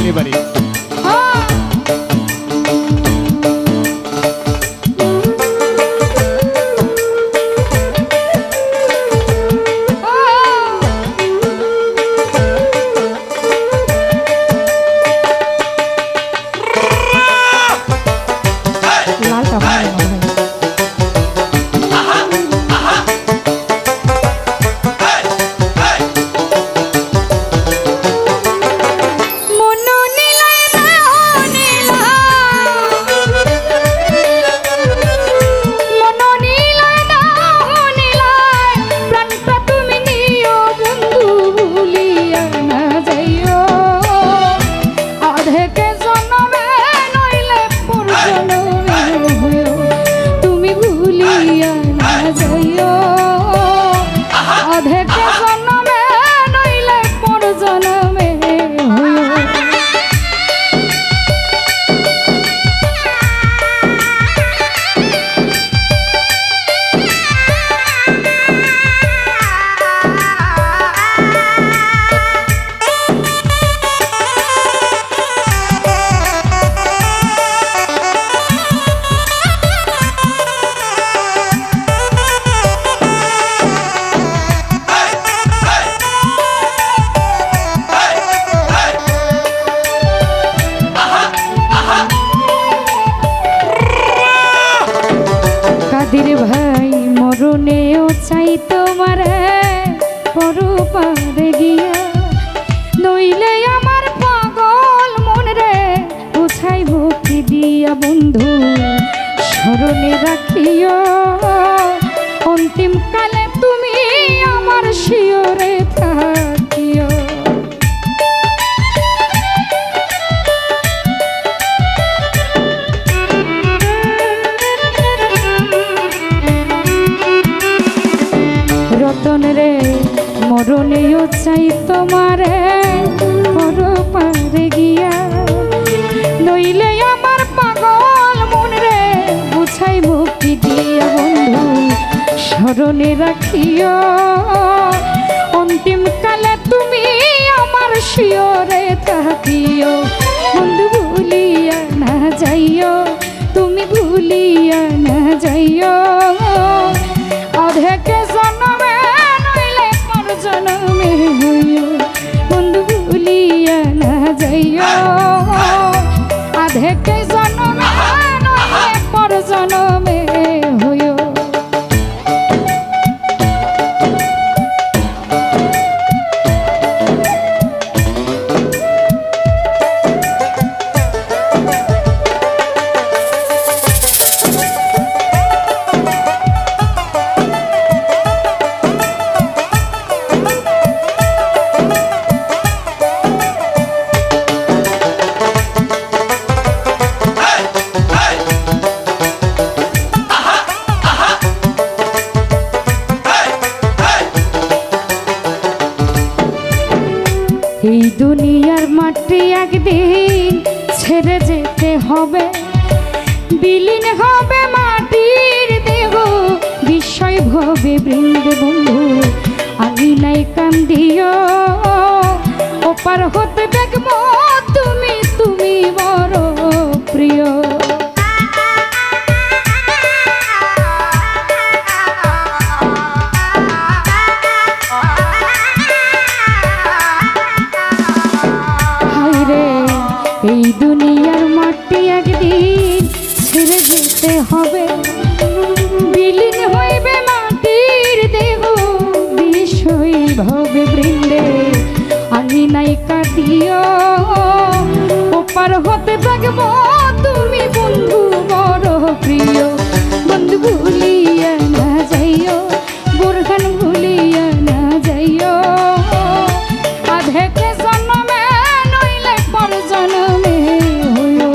কালীবাড়ি। ভাই মরণেও চাই তোমার পরপারে গিয়া, নইলে আমার পাগল মন রে উঠাই ভক্তি দিয়া বন্ধু স্মরণে রাখিও, অন্তিম কালে তুমি আমার শিয়রে থাকিও। রতন রে মরণেও চাই তোমারে পরপারে গিয়া, নইলে আমার পাগল মন রে বুঝাই মুক্তি দিয়া বন্ধু স্মরণে রাখিও, অন্তিম কালে তুমি আমার শিয়রে থাকিও। বন্ধু ভুলিয়া না যাইও, তুমি ভুলিয়া না যাইও, অধেকে জন্মে নইলে পর জন্মে হইও। বন্ধু ভুলিয়া না যাইও, অধেকে জন্মে নইলে পর জন্মে হইও। এই দুনিয়ার মাটি একদিন ছেড়ে যেতে হবে, বিলীন হবে মাটির দেহ বিষয় ভবে বৃন্দ বন্ধু আমি নাই কান্দিও, ওপার হতে দেখবো তুমি তুমি বড় প্রিয়। এই দুনিয়ার মাটি একদিন ছেড়ে যেতে হবে, বিলীন হইবে মাটির দেহ বিষয় ভবে বৃন্দে আমি নাই কাটিও, ওপার হতে থাকবো তুমি বন্ধু বড় প্রিয়। বন্ধু ভুলিয়া না যাইও, বোরখান ভুলিয়া না যাইও, আধেকে জন্মে নইলে পর জন্মে হইও।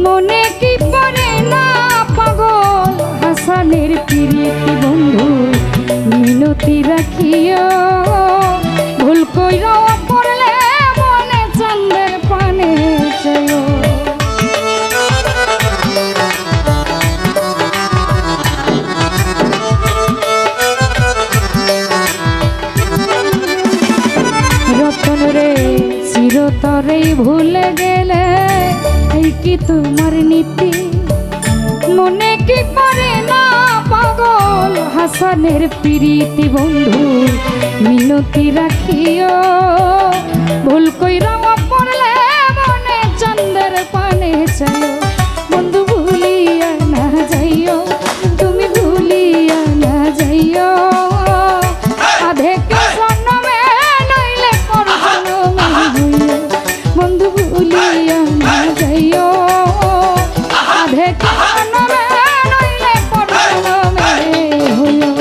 মনে কি পড়ে না পাগল হাসানের প্রীতি বন্ধু মিনতি রাখিও ভুল কইরা পড়লে মনে চন্দ্রের পানে চলো রতন রে চিরতরেই ভুলে গেলে এই কি তোমার নীতি মনে কি পড়ে না পাগল হাসানের প্রীতি বন্ধু মিনতি রাখিও ভুল কইরা পড়লে মনে চন্দ্রের পানে চলো বন্ধু ভুলিয়া না যাইও তুমি ভুলিয়া না যাইও আধে কে জন্মে নইলে পর জন্মে হইও বন্ধু ভুলিয়া না যাইও আধে কে জন্মে নইলে পর জন্মে হইও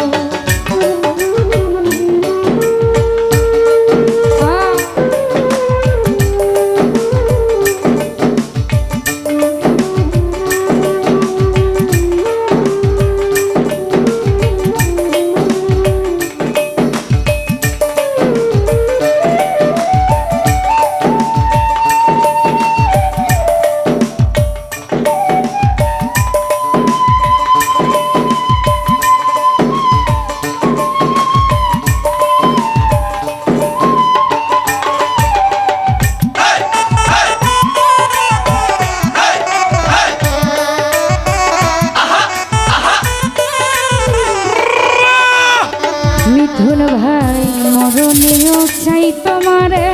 মিথুন ভাই মরণেও চাই তোমারে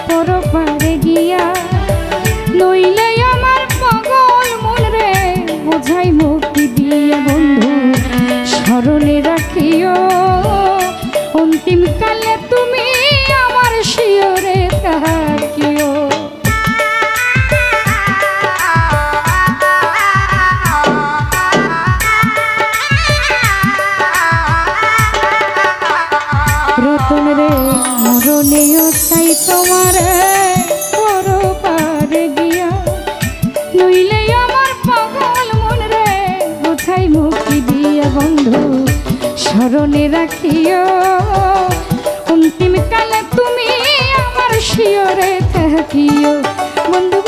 পরপারে গিয়া নইলে আমার পাগল মন রে বোঝাই মুক্তি দিয়ে বন্ধু স্মরণে রাখিও অন্তিম কালে তুমি আমার শিয়রে থাকিও রতন রে মরণেও চাই তোমারে পরপারে গিয়া নইলে আমার পাগল মন রে বোঝাই মুক্তি দিয়া বন্ধু স্মরণে রাখিও অন্তিম কালে তুমি আমার শিয়রে থাকিও বন্ধু